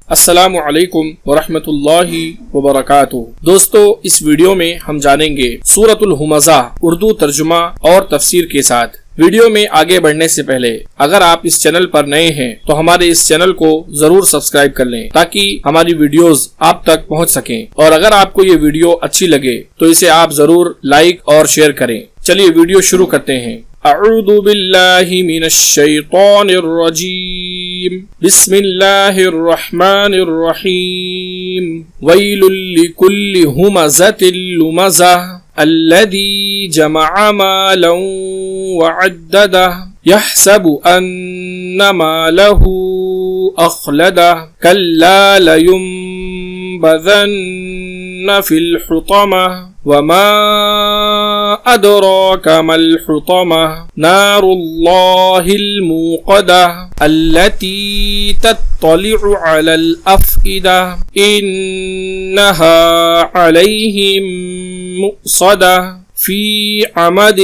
السلام علیکم ورحمۃ اللہ وبرکاتہ۔ دوستو، اس ویڈیو میں ہم جانیں گے سورۃ الہمزہ اردو ترجمہ اور تفسیر کے ساتھ۔ ویڈیو میں آگے بڑھنے سے پہلے اگر آپ اس چینل پر نئے ہیں تو ہمارے اس چینل کو ضرور سبسکرائب کر لیں تاکہ ہماری ویڈیوز آپ تک پہنچ سکیں، اور اگر آپ کو یہ ویڈیو اچھی لگے تو اسے آپ ضرور لائک اور شیئر کریں۔ چلیے ویڈیو شروع کرتے ہیں۔ اعوذ باللہ من الشیطان الرجیم، بسم اللہ الرحمن الرحیم۔ ویل لکل ہمزۃ لمزہ الذی جمع مالا وعددہ یحسب ان مالہ اخلدہ کلا لینبذن فی الحطمہ وما ادراک ما الحطمہ نار اللہ الموقدہ التي تطلع على الافئدہ انہا علیہم مؤصدہ فی عمد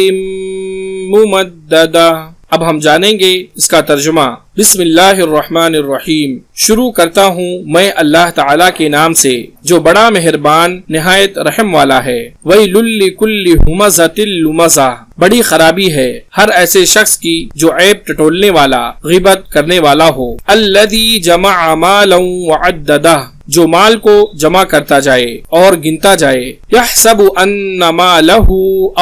ممددہ۔ اب ہم جانیں گے اس کا ترجمہ۔ بسم اللہ الرحمن الرحیم، شروع کرتا ہوں میں اللہ تعالی کے نام سے جو بڑا مہربان نہایت رحم والا ہے۔ ویل لکل ہمزۃ لمزہ، بڑی خرابی ہے ہر ایسے شخص کی جو عیب ٹٹولنے والا، غیبت کرنے والا ہو۔ الذی جمع مالا وعددہ، جو مال کو جمع کرتا جائے اور گنتا جائے۔ یحسب ان مالہ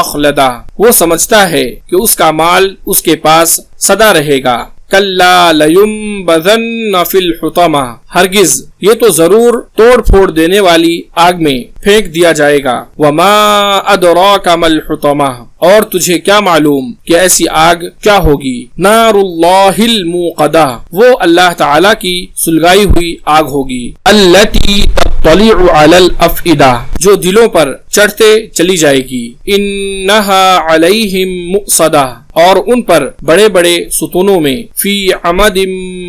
اخلدہ، وہ سمجھتا ہے کہ اس کا مال اس کے پاس سدا رہے گا۔ کلا لینبذن فی الحطمہ، ہرگز یہ تو ضرور توڑ پھوڑ دینے والی آگ میں پھینک دیا جائے گا۔ وما ادراک ما الحطمہ، اور تجھے کیا معلوم کہ ایسی آگ کیا ہوگی۔ نار اللہ الموقدہ، وہ اللہ تعالی کی سلگائی ہوئی آگ ہوگی۔ التی تطلع علی الافئدہ، جو دلوں پر چڑھتے چلی جائے گی۔ انہا علیہم مؤصدہ، اور ان پر بڑے بڑے ستونوں میں، فی عمد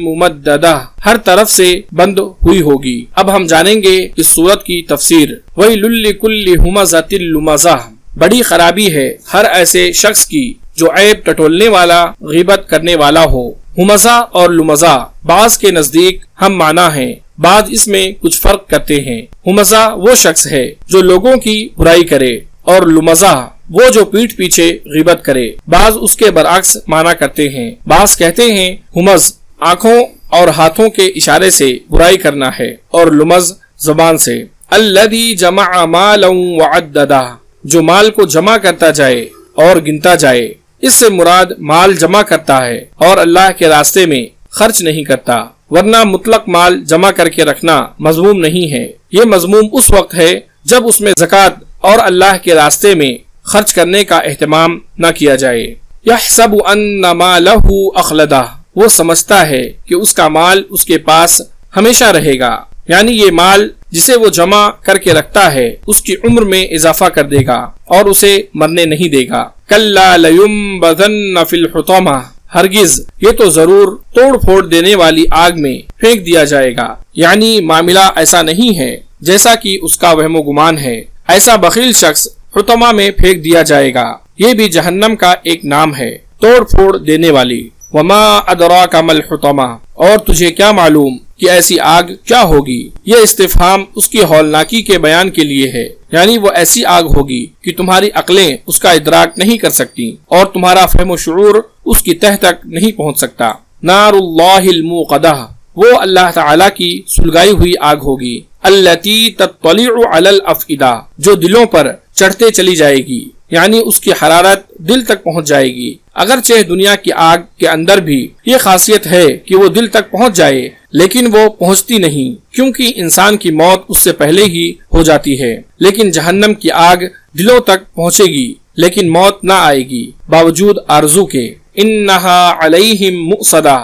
ممددہ، ہر طرف سے بند ہوئی ہوگی۔ اب ہم جانیں گے اس سورت کی تفسیر۔ ویل لکل ہمزۃ لمزہ، بڑی خرابی ہے ہر ایسے شخص کی جو عیب ٹٹولنے والا، غیبت کرنے والا ہو۔ ہمزہ اور لمزہ بعض کے نزدیک ہم معنی ہیں، بعض اس میں کچھ فرق کرتے ہیں۔ ہمزہ وہ شخص ہے جو لوگوں کی برائی کرے، اور لمزہ وہ جو پیٹھ پیچھے غیبت کرے۔ بعض اس کے برعکس معنی کرتے ہیں۔ بعض کہتے ہیں ہمز آنکھوں اور ہاتھوں کے اشارے سے برائی کرنا ہے، اور لمز زبان سے۔ الذی جمع مالا وعددہ، جو مال کو جمع کرتا جائے اور گنتا جائے۔ اس سے مراد مال جمع کرتا ہے اور اللہ کے راستے میں خرچ نہیں کرتا، ورنہ مطلق مال جمع کر کے رکھنا مذموم نہیں ہے۔ یہ مذموم اس وقت ہے جب اس میں زکوٰۃ اور اللہ کے راستے میں خرچ کرنے کا اہتمام نہ کیا جائے۔ یحسب ان مالہ اخلدہ، وہ سمجھتا ہے کہ اس کا مال اس کے پاس ہمیشہ رہے گا، یعنی یہ مال جسے وہ جمع کر کے رکھتا ہے اس کی عمر میں اضافہ کر دے گا اور اسے مرنے نہیں دے گا۔ کلا لینبذن فی الحطمہ، ہرگز یہ تو ضرور توڑ پھوڑ دینے والی آگ میں پھینک دیا جائے گا، یعنی معاملہ ایسا نہیں ہے جیسا کہ اس کا وہم و گمان ہے۔ ایسا بخیل شخص حطمہ میں پھینک دیا جائے گا، یہ بھی جہنم کا ایک نام ہے، توڑ پھوڑ دینے والی۔ وما ادراک ما الحطمہ، اور تجھے کیا معلوم کہ ایسی آگ کیا ہوگی۔ یہ استفہام اس کی ہولناکی کے بیان کے لیے ہے، یعنی وہ ایسی آگ ہوگی کہ تمہاری عقلیں اس کا ادراک نہیں کر سکتی اور تمہارا فہم و شعور اس کی تہ تک نہیں پہنچ سکتا۔ نار اللہ الموقدہ، وہ اللہ تعالی کی سلگائی ہوئی آگ ہوگی۔ التی تطلع علی الافئدہ، جو دلوں پر چڑھتے چلی جائے گی، یعنی اس کی حرارت دل تک پہنچ جائے گی۔ اگرچہ دنیا کی آگ کے اندر بھی یہ خاصیت ہے کہ وہ دل تک پہنچ جائے، لیکن وہ پہنچتی نہیں، کیونکہ انسان کی موت اس سے پہلے ہی ہو جاتی ہے۔ لیکن جہنم کی آگ دلوں تک پہنچے گی لیکن موت نہ آئے گی باوجود آرزو کے۔ انہا علیہم مؤصدہ،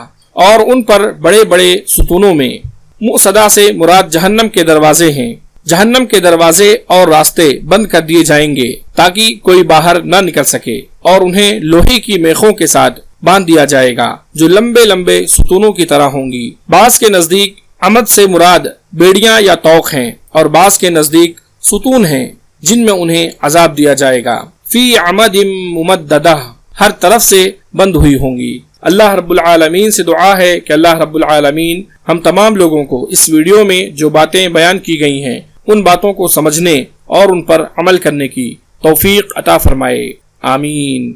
اور ان پر بڑے بڑے ستونوں میں۔ مؤصدہ سے مراد جہنم کے دروازے ہیں۔ جہنم کے دروازے اور راستے بند کر دیے جائیں گے تاکہ کوئی باہر نہ نکل سکے، اور انہیں لوہے کی میخوں کے ساتھ باندھ دیا جائے گا جو لمبے لمبے ستونوں کی طرح ہوں گی۔ بعض کے نزدیک عمد سے مراد بیڑیاں یا توق ہیں، اور بعض کے نزدیک ستون ہیں جن میں انہیں عذاب دیا جائے گا۔ فی عمد ممددہ، ہر طرف سے بند ہوئی ہوں گی۔ اللہ رب العالمین سے دعا ہے کہ اللہ رب العالمین ہم تمام لوگوں کو اس ویڈیو میں جو باتیں بیان کی گئی ہیں ان باتوں کو سمجھنے اور ان پر عمل کرنے کی توفیق عطا فرمائے، آمین۔